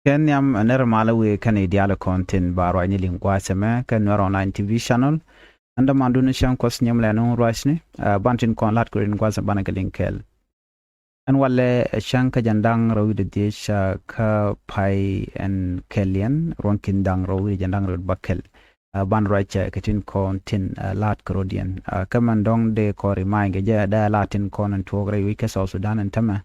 Ken yam aner malawi kan ideal content baro any lingua seme kan Nuer online TV channel anda manduna shan kos nyam la non roisni bantin kon lat ko in kwasa bana linkel an walle shan ka jandang rawi de desha ka pai en kelian ronkin dang rawi jandang rawi bakel ban roicha ketin kon tin lat krodian kamandong de ko remind ge da latin kon an togre wi ka South Sudan en tama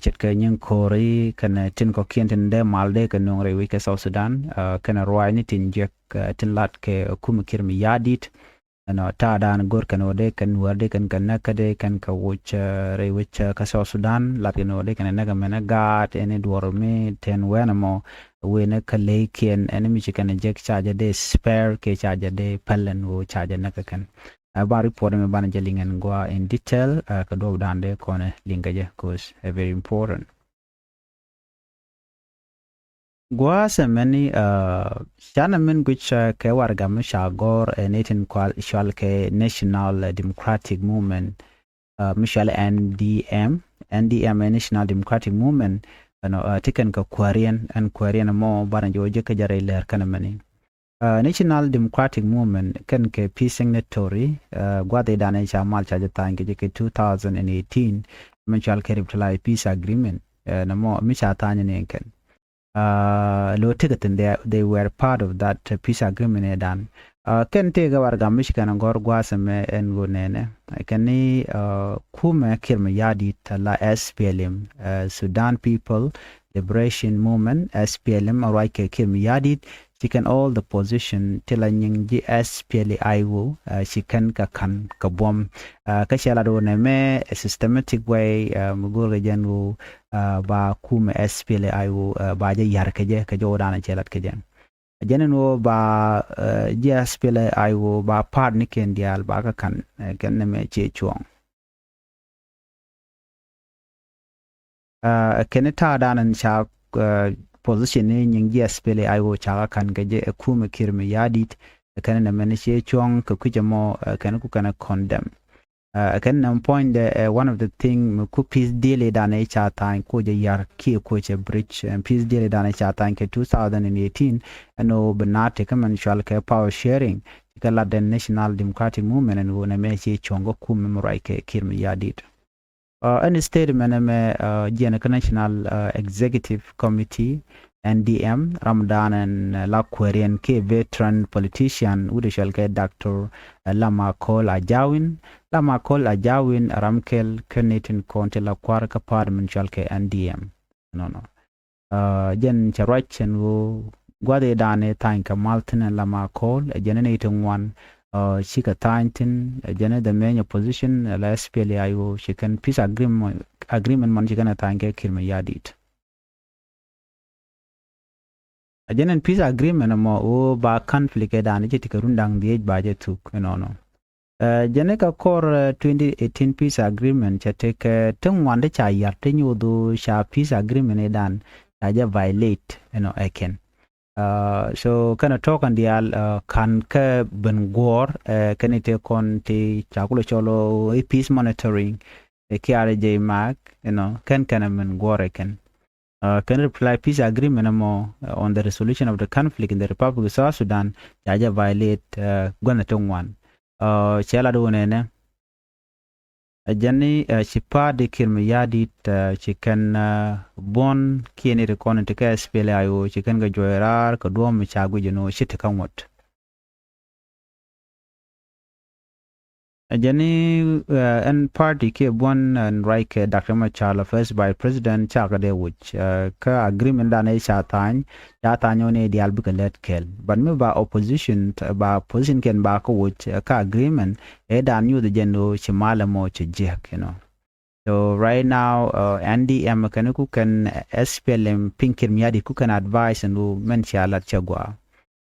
chet ka nyang kori kana tin ko kienten de malde ka nongre wi ka South Sudan kana roi ni tin jek tin lat ke kum kirmi yadit no ta dan gor kana de kan werde kan kana kade kan ka wuch re wich ka South Sudan lat no de kana naga mena gat ene dorme ten wenamo we ne ka leken enemy kana jek charge de spare ke charge de palen wo charge naka kan ba report me ban jelingen go in detail ka do dande kone lingaje cause very important go se many chana men which ke warga mishagor netin kwal shal ke national democratic movement mishal NDM national democratic movement no tiken ka kwarian and kwarian mo ban joje ka jare ler kana mani National Democratic Movement kan ke peace signatory gwade dane cha mal cha jata nge ke 2018 menchal ke reply peace agreement na mo mi cha tanya ne kan lo tigatin they were part of that peace agreement dan kan te ga warga michigan ngor gwasa me en gonene kan ni kuma kirma yadi tala SPLM Sudan People Liberation Movement SPLM arai ke kirma yadi she can all the position tilanying GSPLIO she can ka kan ka bom ka shala do ne me a systematic way mugore jenu ba kuma SPLIO ba je yar ke je ka jo dana chelat ke je jeneno ba GSPLIO ba part ni ken dial ba ka kan ne me che chuong keneta danan sha position ne nying GSPL aiwo chaga kan gaje kuma kirmi yadit kan na menishe chong ka kujamo kan ku kana condemn kan na point one of the thing ku peace deal da na cha time ko je yar ki ko che bridge peace deal da na cha time ke 2018 no banate kaman shal ke power sharing kala the national democratic movement and wona me che chongo kuma murai ke kirmi yadit any statement national executive committee NDM Ramadan and Lakwarian ke veteran politician udishal ke Dr. Lama Kol Ajawin Ramkel Kenetin Konte Lakwar ka parliament shal ke NDM no jen charwachen wo gwade dane tanka Maltin Lama Kol generating one shika taintin jene the main opposition la SPLIO she can peace agreement man shikana tanke kirma yadit jene peace agreement mo o ba conflict dan je tikarundang die ba je tuk no jene ka kor 2018 peace agreement chate ke tungwande cha yarte nyodo sha peace agreement dan aja violate again so kana talk and dial kan ka bengor kan ite kon ti chakulo cholo peace monitoring KRJ mark kan men gore kan reply peace agreement mo on the resolution of the conflict in the Republic of South Sudan jaja violate gonna tongwan chala do nene Jani chipa de kirmi yadit chicken bon kieni recon to ka SPLIO chicken ga joirar ka duom chagu jeno shit kan wat Jani and party ke bon and right Dr. Machala first by President Chagade which ka agreement da ne chatan ne dial buka let kel but me ba opposition ba position ken ba ko which ka agreement da new the jeno chimala mo chijek so right now NDM kan SPLM pinkin miadi ku kan advise and men chala chagwa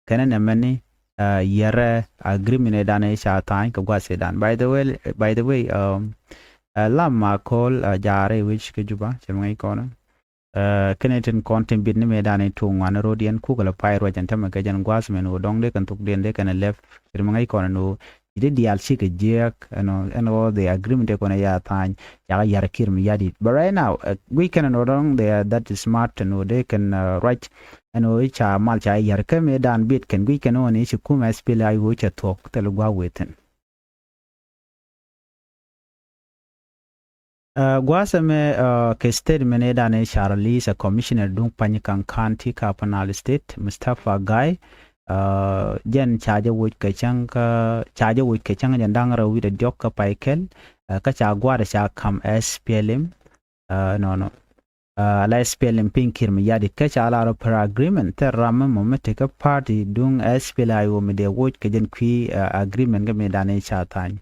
kan na mani yere agreement dane chatan ka gwa sedan by the way lama call jare which ke juba chemngai kono kenetin content bit ne medane to ngwana rodian ku kala pyro janta ma gajan gwas men o dongde kan tuk den de kan left chemngai kono no ide dial chike jek and all the agreement ko na ya tan ya yar kir mi yadi. But right now we can no wrong there that is smart and they can write and cha mal cha yar ke me dan bit can we can only chi kuma spell I wo cha talk tel gwa weten. Gwasame ke statement eda ne Charlie sa commissioner dung Panikan County Kapanal State Mustafa Guy jen chaje wuj ke chang jandang ra wi de jok ka paikel ka cha gwada cha kam SPLM no la SPLM pinkir mi yadi ka cha la per agreement ter ram mo mete ka party dung SPLM me de wuj ke jen kwi agreement ga me dane cha tan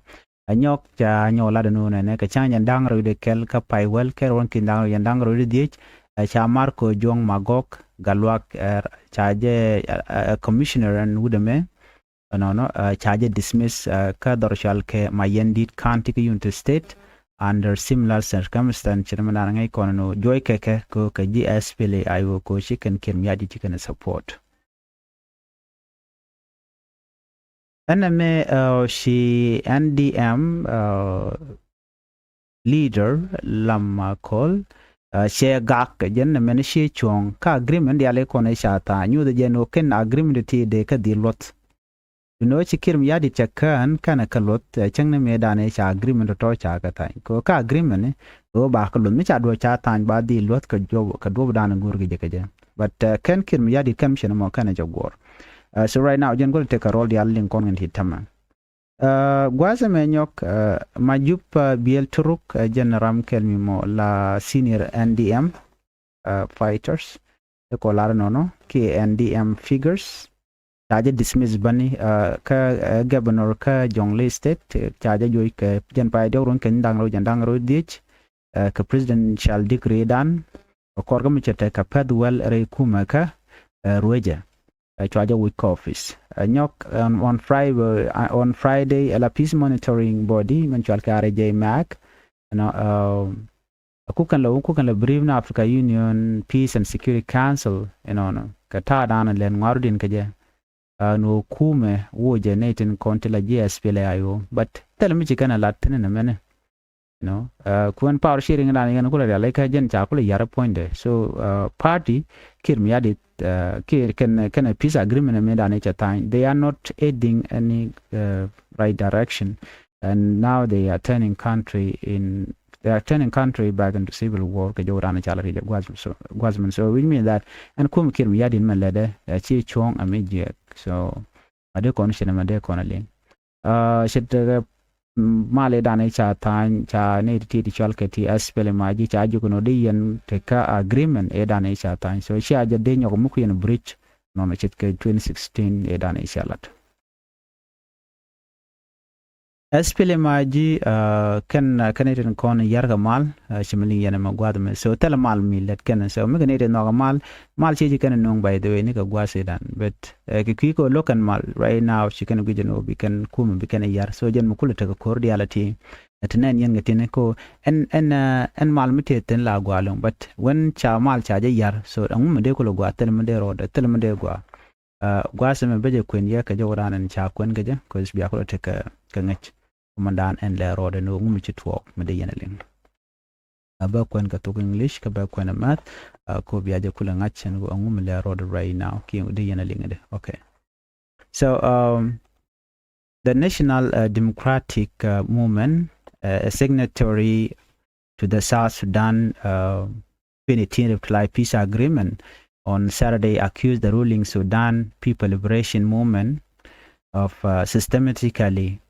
anyok cha nyola de no ne ka chang jandang ra de kel ka pai wel ker won kin dang jandang ra de cha Marco Jong Magok galwak charge commissioner and wudame charge dismiss ka dorshal ke mayendit county unit state under similar circumstance chirmana ngai kono joy keke ko ka GSPL ayo ko chicken kirmyadi chicken support aname she NDM leader Lama Call she gak jen men she chong ka agreement ya le kone shata nyu de jen ken agreement ti de ka di lot chikir mi yadi chakan kana ka lot chang ne me dane cha agreement to cha ka ta ko ka agreement ne o ba ka lot mi cha do cha tan ba di lot ka job ka do dan gur ge je but ken kir mi yadi kam shen mo kana jogor so right now jen go take a role di allin kon ngi hitama gwaza menyok majup biel turuk generam kelmi mo la senior NDM fighters ko lar nono ki NDM figures chaje dismiss bani ka governor ka Jonglei state chaje joy ka jen pa de ron ken dang ro dich ka presidential decree dan ko ga mi chete ka padwell re kuma ka rueja charge week office nyok on Friday a peace monitoring body mental KRJ Mac kukan la brief na Africa Union Peace and Security Council ka ta dan len ngardin ka je no kume wo je netin konti la GSPL ayo but tel mi chikana latin na mene kun power sharing na ngana kula ya like jen cha kula yara point so party kir mi yadi can a peace agreement made on each time. They are not aiding any right direction, and now they are turning country back into civil war. So we mean that and kum kir mi yadi melede chi chong amije so ade kon shene ade kon alin shet male dane cha tan cha ne ti chalke ti SPL maji cha ju kono de yen te ka agreement e dane cha tan so cha ja de nyoko muku yen bridge no me chet ke 2016 e dane cha lat SPL maji kan iten kon yarga mal shimli yen ma gwad me so tel mal mi let ken so me ne no mal chi kan nong by the way ni ka gwase dan but ki ko lokan mal right now she can gujeno bi kan kum bi kan yar so jen mukul ta cordiality atnen yen ngatine ko en mal mite ten la gwalong but when cha mal cha je yar so an mu de ko gwa tel mu de ro de tel mu de gwa gwase me beje kwen ya ka joranan cha kwen gaje ko bi akolo te ka ngach komandan en le ro de no mu ci twok me de yenelin aba kwen ka to English ka ba kwen math ko bi aje kula ngachen go ngum le ro de right now ki de yenelin de okay so the National Democratic Movement a signatory to the South Sudan 2010 peace agreement on Saturday accused the ruling Sudan People Liberation Movement of systematically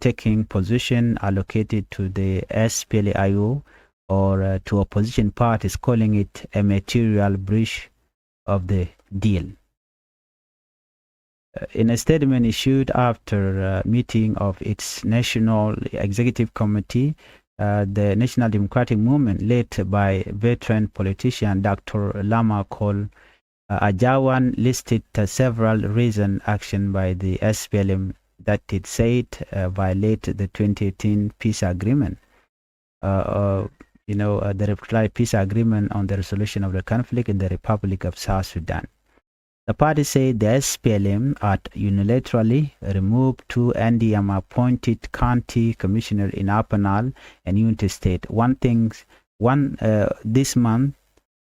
taking position allocated to the SPLAIO or to opposition parties, calling it a material breach of the deal. In a statement issued after a meeting of its National Executive Committee, the National Democratic Movement, led by veteran politician Dr. Lama Col Ajawan, listed several recent actions by the SPLM that it said violate the 2018 peace agreement. The reply peace agreement on the resolution of the conflict in the Republic of South Sudan. The party said the SPLM had unilaterally removed two NDM appointed county commissioners in Upper Nile and Unity State, one this month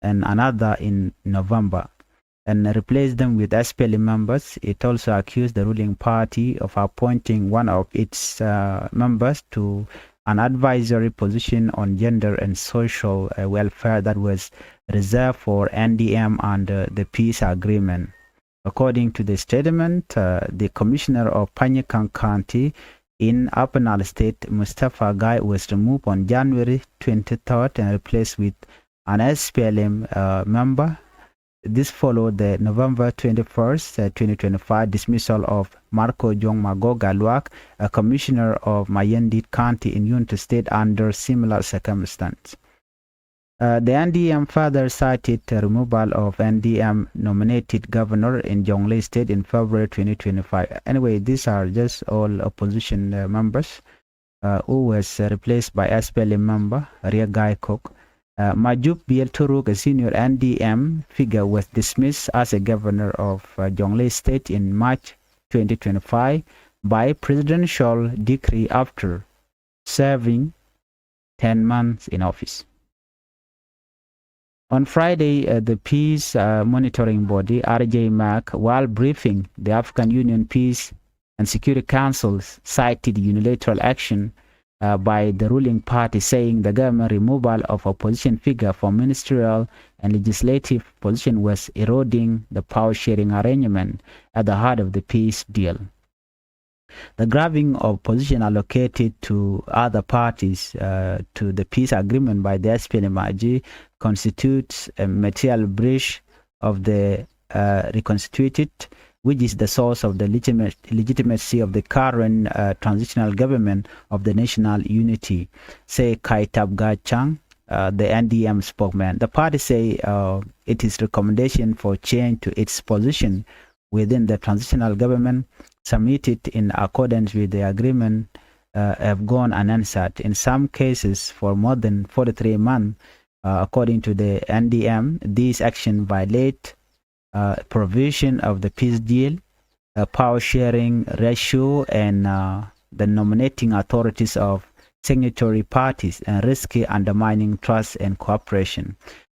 and another in November, and replaced them with SPLM members. It also accused the ruling party of appointing one of its members to an advisory position on gender and social welfare that was reserved for NDM under the peace agreement. According to the statement, the commissioner of Panyakang County in Upper Nile State, Mustafa Gai, was removed on January 23rd and replaced with an SPLM member. This followed the November 21st, 2025 dismissal of Marco Jong Magoga Luak, a commissioner of Mayendit County in Unity State, under similar circumstances. The NDM further cited the removal of NDM nominated governor in Jonglei State in February 2025. Anyway, these are just all opposition members who was replaced by SPLM member Ria Gai Kok. Majup Biel Turuk, a senior NDM figure, was dismissed as a governor of Jonglei State in March 2025 by presidential decree after serving 10 months in office. On Friday, the peace monitoring body, RJ-MAC, while briefing the African Union Peace and Security Council, cited unilateral action by the ruling party, saying the government removal of opposition figure from ministerial and legislative position was eroding the power-sharing arrangement at the heart of the peace deal. The grabbing of position allocated to other parties to the peace agreement by the SPLM-IG constitutes a material breach of the reconstituted, which is the source of the legitimacy of the current transitional government of the national unity, say Kai Tabga Chang, the NDM spokesman. The party say it is recommendation for change to its position within the transitional government submitted in accordance with the agreement have gone unanswered. In some cases, for more than 43 months, according to the NDM, these actions violate provision of the peace deal, power sharing ratio, and the nominating authorities of signatory parties, and risk undermining trust and cooperation.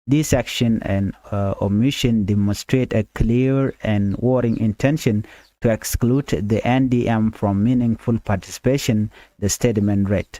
This action and omission demonstrate a clear and warring intention to exclude the NDM from meaningful participation, the statement read.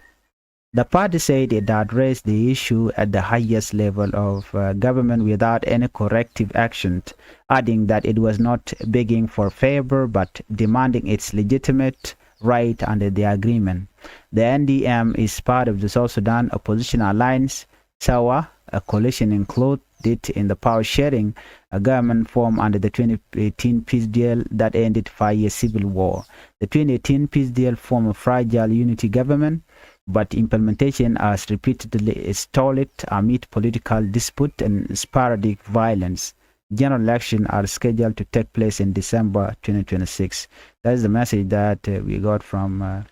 The party said it addressed the issue at the highest level of government without any corrective action, adding that it was not begging for favor but demanding its legitimate right under the agreement. The NDM is part of the South Sudan Opposition Alliance, SAWA, a coalition included in the power sharing, a government formed under the 2018 peace deal that ended 5-year civil war. The 2018 peace deal formed a fragile unity government, but implementation has repeatedly stalled amid political dispute and sporadic violence. General elections are scheduled to take place in December 2026. That is the message that we got from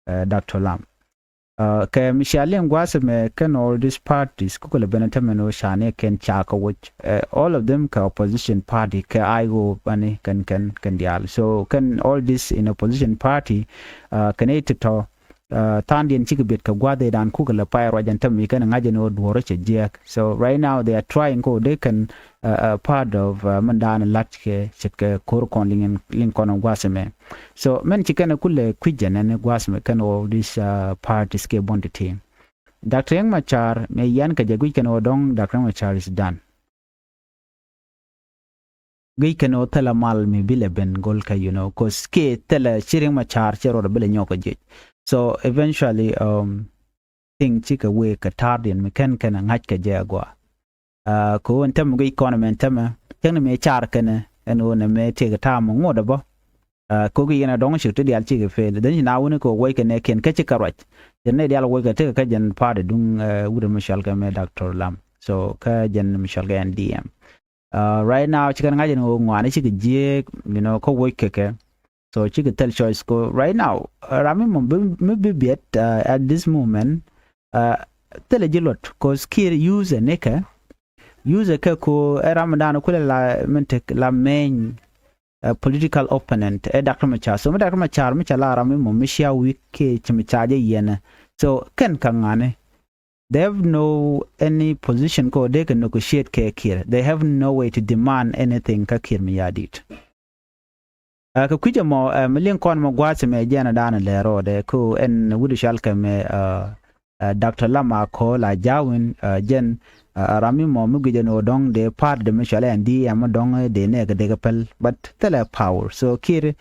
Dr. Lam. Michelle Gwasame can all these parties, Kukula Benetamino Shane, Ken Chaka, which all of them can opposition party, can Igo Bani, can dial. So can all this in opposition party can it to Tandian Chikabit Kagwade and Kukula Pyro and Tamikan and Ajano Dwaracha Jack. So right now they are trying go, they can part of Mandan and Latke, Chika Korokon and Lincoln and Guasame. So men Chikana Kule Quijan and Guasame can all these parties ke bond the team. Dr. Yang Machar may Yanka Jaguikan Odong, Dr. Machar is done. We can tell a mal me bileben golka, you know, cause ke tell a cheering Machar or a bill. So eventually, thing chika we katardian mekan and hachka jagua. Ko and tem economy and tema, can me charkane and one may take a time on whatever. Cookie and a don't shoot to the alchiga fail. Then you now want to go wake and can catch a carrot. The Nadial wake a take a kajan party doing with a Michelle me Dr. Lam. So kajan Michelle and DM. Right now, chicken gajan one chicken jig, you know, co wake cake. So she could tell choice go right now. Rami maybe at this moment, tell a lot because kid use a necker use ke ko ramadan ko la mentek la main political opponent Dr. Machar so Dr. Machar mi chala rami mo mishia wiki chimichaje yena so ken kangane they have no any position ko they can negotiate ke kir they have no way to demand anything ka kir mi yadit ka kuja mo milin kon mo gwase me jena dana le rode ko en wudu shalka me Dr. Lama ko la jawin jen rami mo mugije no dong de part de mishale andi am dong de ne ga de gapel but tele power so kir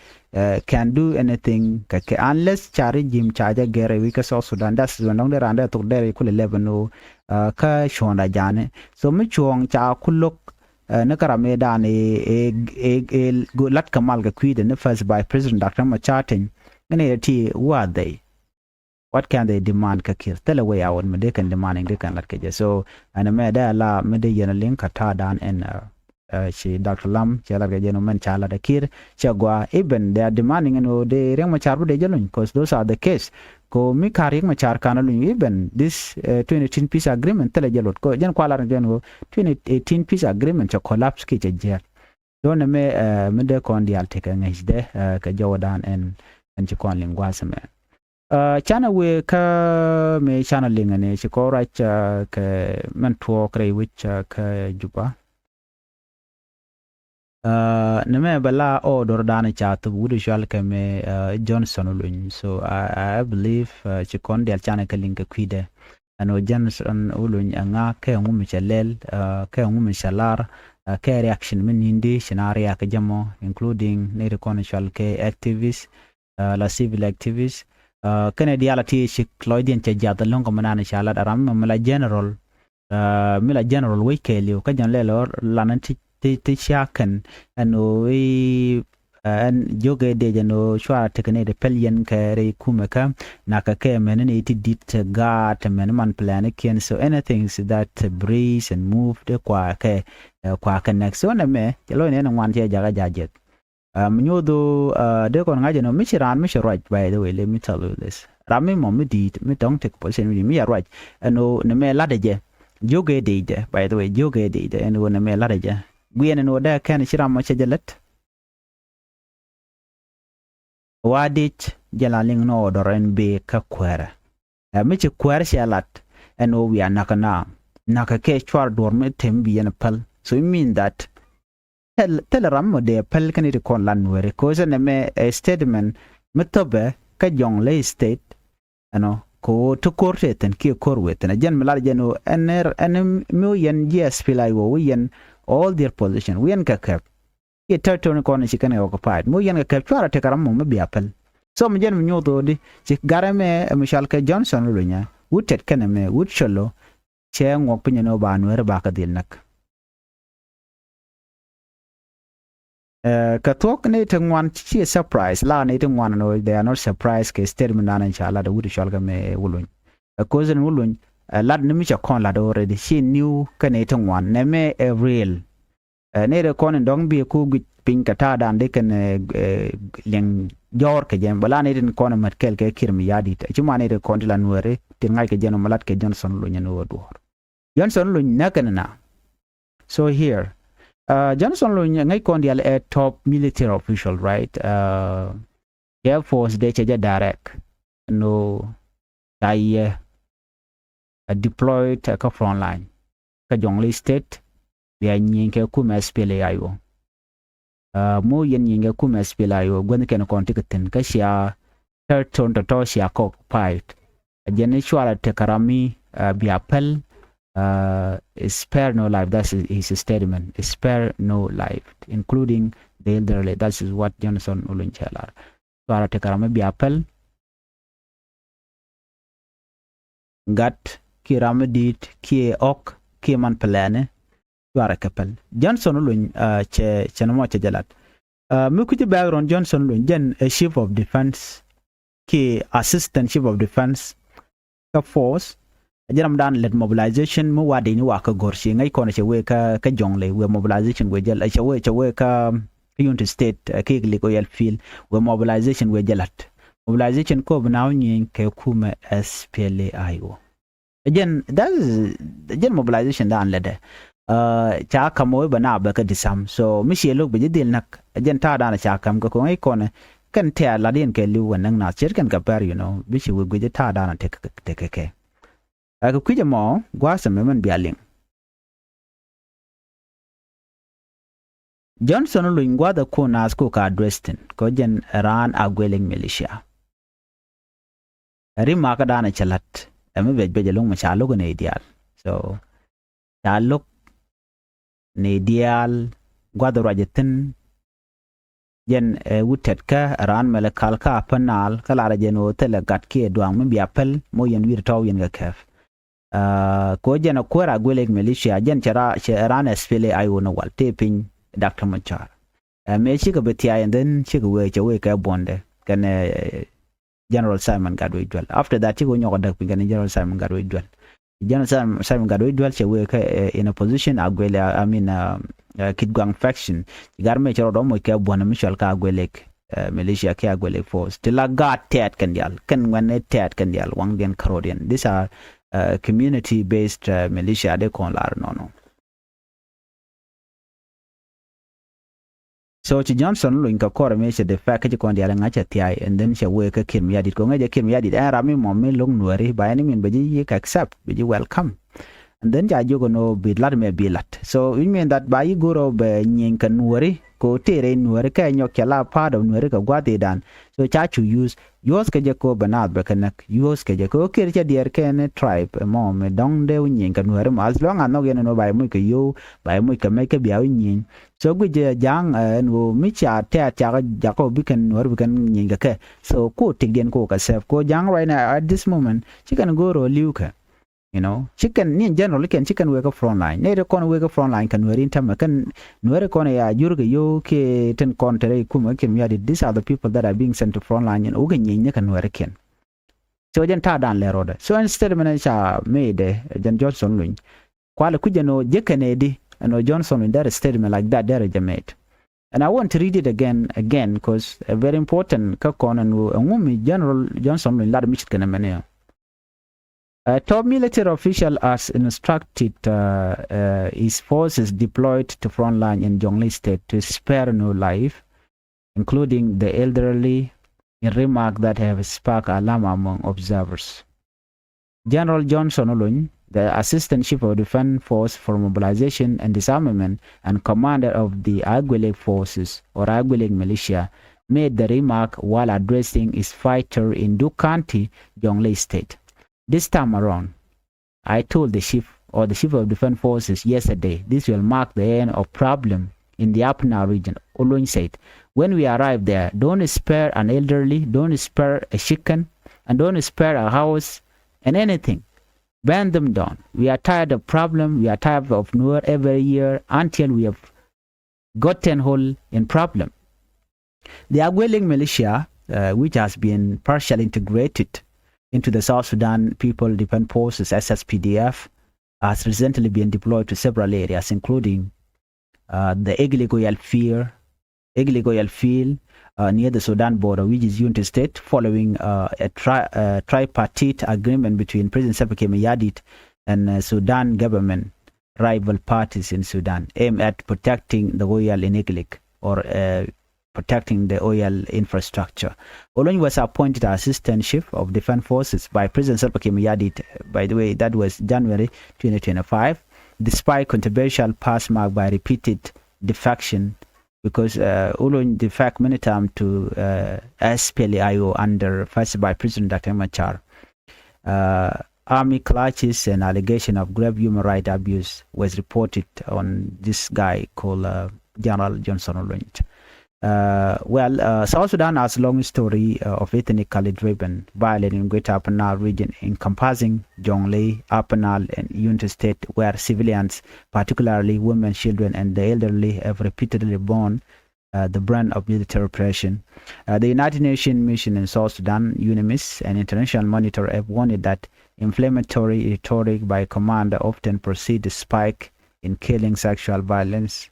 can do anything unless chari jim chaja gere we ka South Sudan das dong de randa to de kule lebano ka shonda jane so mi chuong cha kulok na karame dan e lat kamal ga kwide ne first by President Dr. Machatin ne ti what they what can they demand kakir tell away out me they can demanding they can like so and me da la me de yen link ta dan en she Dr. Lam chala ga jeno men chala da kir chagwa even they are demanding no de reng machar de jelun because those are the case ko mi karik machar kanalu even this 2018 peace agreement tell jelot ko jen kwala ren go 2018 peace agreement cha collapse ki je don me de kon dial te ka ngai de ka jawadan en ci kon lingwa me chana we ka me chana lingane ci ko racha ka man tuo kre which ka juba ne me bala o dor dana cha to wudu shal ka me Johnson ulun so I believe ci kon del chana ka linga kwide ano Johnson ulun anga ka ngum chalel ka ngum shalar ka reaction min hindi scenario ka jamo including ne reconnaissance ke activists la civil activists kene dialati ci cloydien ci jada longo manana shala daram mala general we kelio ka jan lelo lananti ti shakan ano an joge de jano shwa tekene de pelien kare kumeka naka ke menen iti dit gat men man plan ken so anything that breeze and move de kwa ke next so na me lo ne wan je jaga jajet Mnyodo de kon ngaje no michiran right by the way let me tell you this rami mo mi dit mi don't take position mi right no ne me ladaje joge de by the way joge de and no me ladaje gwen no da kan shiram ma chejelet wadit jalaling no doren be ka kwera mi che kwera shalat and we are naka ke chwar dorme tembi en pal so it mean that tel ram de pel kan ri kon lan Nuer ko se ne me statement metobe ka jong le state ano ko to korte ten ki korwe ten jen melar jeno en mo yen yes pilai wo yen all their position yen ka kap ki territory kon ci kan occupied mo yen ka twara te karam mo bi apel so mo jen nyodo di ci garame Michel ka Johnson lu nya wutet kan me wut cholo che ngok pinyo ba Nuer ba ka dil nak ka talk ne tengwan chi surprise la ne tengwan no they are not surprised ke statement na inshallah da wudu shalga me wulun ko zen wulun lad ne mi cha kon la do already she knew ka ne tengwan ne me real ne de kon ndong bi ku pin ka ta dan de kan leng jor ke jem bala ne den kon mat kel ke kirmi yadi ta ci mane de kon la Nuer te ngai ke jeno malat ke Johnson lu nyano do Johnson lu nakana so here Johnson lo ngai kon dial a top military official right Air Force de cheja direct no dai deployed ka front line ka jongli state ya nyinke kuma spele ayo mo yen nyinge kuma spele ayo gwen ken kon tikaten ka sha turn to sha ko fight ajene shwara te karami bi appel spare no life, that's his statement, spare no life, including the elderly. That is what Johnson Ulunchelar. So ara tekarame bi appel gat kirame dit ki ok ki man plane wara kapel Johnson Ulun che no mo che jalat mu ku background Johnson Ulun jen a chief of defense ki assistant chief of defense ka force jaram dan let mobilization mu wade ni waka gorshi ngai kono che we ka jongle we mobilization we jel che we ka unit state ke liko yel feel we mobilization we jelat mobilization ko bnaw nyin ke kuma SPLAIO again that is again mobilization dan lede cha kamo bana ba ka disam so mi she lok be dil nak jen ta da na cha kam ko ngai kon kan te la din ke lu wan na cher kan ka par bi shi we ge ta da na te ke ko ku mo gwa sa me man bialing Johnson lu ingwa da ko nas ko ka addressing ko jen ran agweling militia ri ma ka da na chalat ame be jelong ma cha lo ne ideal so cha lo ne ideal gwa da rajetin jen wutet ka ran mele kalka panal kala ra jen o tele gat ke duang me biapel mo yen wir taw yen ga kef ko jen ko ra gwelek militia jen chara ran spele ayo no wal tepin Dr. Machar me chi ka betia and then chi ka we ka bonde kan General Simon Gadwe Dwell after that chi go nyoko dak pin General Simon Gadwe Dwell General Simon Gadwe Dwell che we ka in a position agwele I mean Kitgwang faction garme charo do mo ka bona Michel ka gwelek militia ka gwelek force tilaga tet kandial kan wane tet kandial wangden karodian these are community based militia de kon lar no so chi Johnson lo inka kore me che de fa ka kon diala ngacha tiai and then she we ka kim yadit ko ngaja kim yadit ara mi mo me long nuari ba ni min baji ka accept baji welcome and then ja jogo no be lat me be lat so it mean that ba yi goro be nyin kan nuari ko tere nuari ka nyokela part of nuari ka gwade dan so cha chu use yours ka je ko banat ba kanak yours ka je ko kir cha dier ken tribe mo me dong de nyin kan nuari ma as long ano gen no ba mu ka yo ba mu ka me ka biaw nyin so guje jang no mi cha te cha ja ko bi kan nuari bi kan nyin ga ka so ko tigden ko ka sef ko jang right now at this moment she can go ro liuka chicken in general can chicken work a front line ne kon work a front line kan werin tam kan nuere kon ya jurga yo ke ten kontere kuma ken ya these are the people that are being sent to front line and oga nyin kan nuere ken so jen ta dan le roda so instead man cha made jen Johnson lun kwala kujeno jekane di no Johnson in that statement like that there made and I want to read it again because very important ka kon and ngumi General Johnson lun lad michit kan mane top military official has instructed his forces deployed to frontline in Jonglei State to spare no life, including the elderly, in remark that have sparked alarm among observers. General Johnson Olun, the Assistant Chief of Defense Force for Mobilization and Disarmament and commander of the Agwelek Forces or Agwelek Militia, made the remark while addressing his fighter in Duke County, Jonglei State. This time around, I told the chief of defense forces yesterday, this will mark the end of problem in the Upper region. Olun said, when we arrive there, don't spare an elderly, don't spare a chicken, and don't spare a house and anything. Burn them down. We are tired of problem. We are tired of Nuer every year until we have gotten hold in problem. The Agweleng militia, which has been partially integrated into the South Sudan People Defense Forces (SSPDF), has recently been deployed to several areas, including the Eglegoyal field near the Sudan border, which is Unity State, following a tripartite agreement between President Salva Kiir Mayardit and Sudan government rival parties in Sudan, aimed at protecting the oil in Egleg or protecting the oil infrastructure. Olun was appointed as Assistant Chief of Defense Forces by President Salva Kiir Mayardit. By the way, that was January 2025, despite controversial past marked by repeated defection, because Olun defected many times to SPLAIO under first by President Dr. Machar. Army clashes and allegation of grave human rights abuse was reported on this guy called General Johnson Olun. South Sudan has a long story of ethnically driven violence in Greater Upper Nile region, encompassing Jonglei, Upper Nile, and Unity State, where civilians, particularly women, children, and the elderly, have repeatedly borne the brunt of military oppression. The United Nations mission in South Sudan, UNMISS, and international monitor have warned that inflammatory rhetoric by commander often precedes a spike in killing, sexual violence,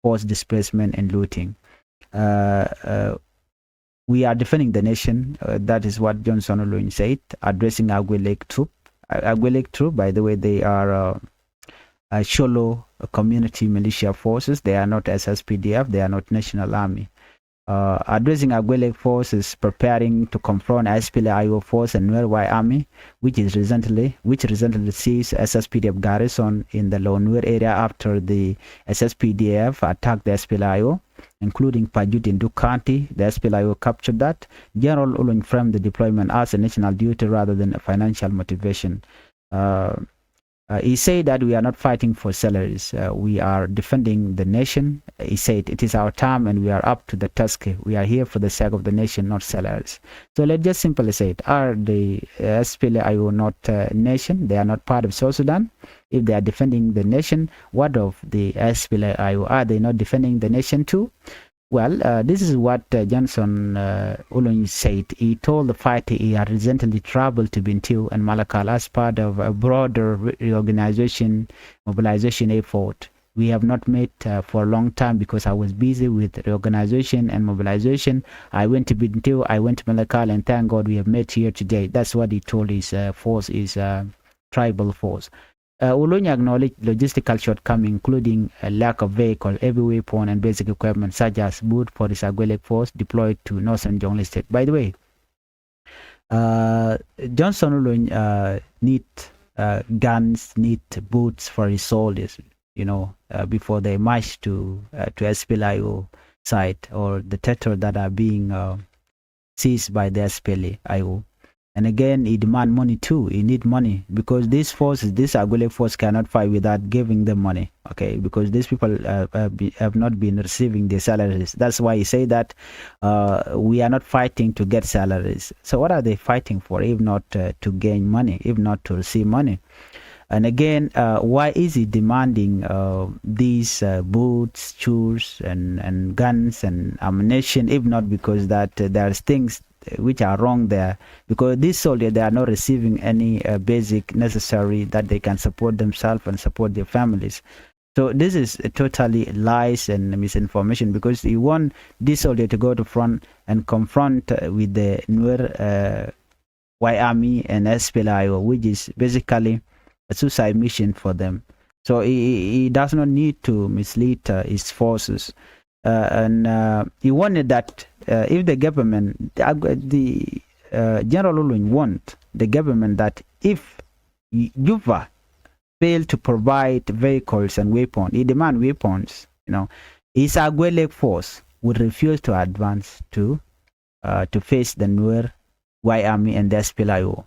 forced displacement, and looting. We are defending the nation. That is what Johnson Olun said, addressing Agwelek troop. Agwelek troop, by the way, they are Sholo community militia forces. They are not SSPDF. They are not National Army. Addressing Agwelek forces preparing to confront SPLA-IO force and Nuer army, which recently seized SSPDF garrison in the Nuer area after the SSPDF attacked the SPLA-IO, including Pajut in Duke County. The SPLA-IO captured that. General Ulun framed the deployment as a national duty rather than a financial motivation. He said that we are not fighting for salaries. We are defending the nation. He said it is our time and we are up to the task. We are here for the sake of the nation, not salaries. So let's just simply say it. Are the SPLA-IO not a nation? They are not part of South Sudan. If they are defending the nation, what of the SPLA-IO? Are they not defending the nation too? Well, this is what Johnson Ulun said. He told the fight he had recently traveled to Bintiu and Malakal as part of a broader reorganization, mobilization effort. We have not met for a long time because I was busy with reorganization and mobilization. I went to Bintiu, I went to Malakal, and thank God we have met here today. That's what he told his force, his tribal force. Ulun acknowledged logistical shortcomings, including a lack of vehicle, heavy weapon, and basic equipment, such as boot for the Agwelek force deployed to northern Jonglei State. By the way, Johnson Ulun need guns, need boots for his soldiers, before they march to SPLA-IO site or the territory that are being seized by the SPLA-IO. And again, he demand money too. He need money because these forces, this Agwelek force cannot fight without giving them money. Okay, because these people have not been receiving their salaries. That's why he say that we are not fighting to get salaries. So what are they fighting for if not to gain money, if not to receive money? And again, why is he demanding these boots, shoes, and guns and ammunition, if not because that there's things which are wrong there, because these soldiers, they are not receiving any basic necessary that they can support themselves and support their families. So this is totally lies and misinformation, because you want this soldier to go to front and confront with the Nuer army and SPLA-IO, which is basically a suicide mission for them. So he does not need to mislead his forces. And he wanted that if the government, the General Ulun want the government that if Juba fail to provide vehicles and weapons, he demand weapons, his Agwelek force would refuse to advance to face the Nuer army and the SPLA-IO.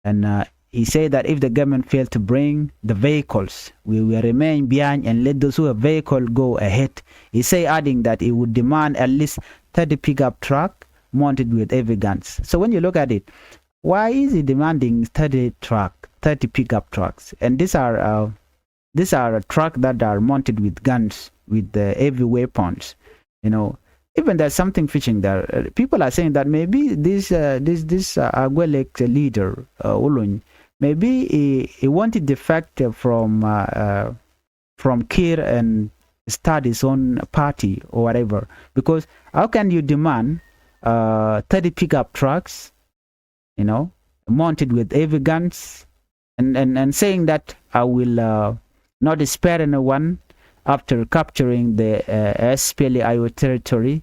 And he said that if the government failed to bring the vehicles, we will remain behind and let those who have vehicle go ahead. He said, adding that he would demand at least 30 pickup truck mounted with heavy guns. So when you look at it, why is he demanding 30 pickup trucks? And these are trucks that are mounted with guns, with heavy weapons. Even there's something fishing there. People are saying that maybe this Agwelek leader Ulun, maybe he wanted the fact from Kir and start his own party or whatever. Because how can you demand 30 pickup trucks, mounted with heavy guns, and saying that I will not spare anyone after capturing the SPLA-IO territory,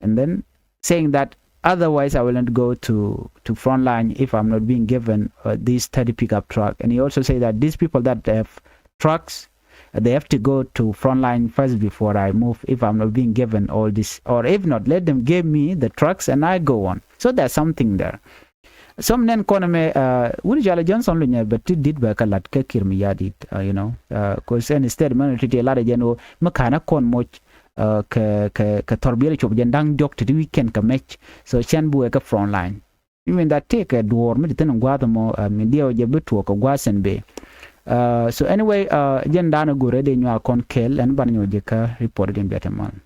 and then saying that otherwise I will not go to front line if I'm not being given these 30 pickup truck. And he also say that these people that have trucks, they have to go to front line first before I move if I'm not being given all this, or if not, let them give me the trucks and I go on. So there's something there. Some nen koname wuri jala Johnson lunya but did ba kalat ka kirmi yadit cause instead man titi la jeno makana kon moch ka torbiyel chob jandang dok to the weekend ka match so chan bu ka front line even that take a door mi tan gwada mo media je betu ko gwasen be so anyway jendana gore de nyaa kon kel en ban nyo je ka report den beteman.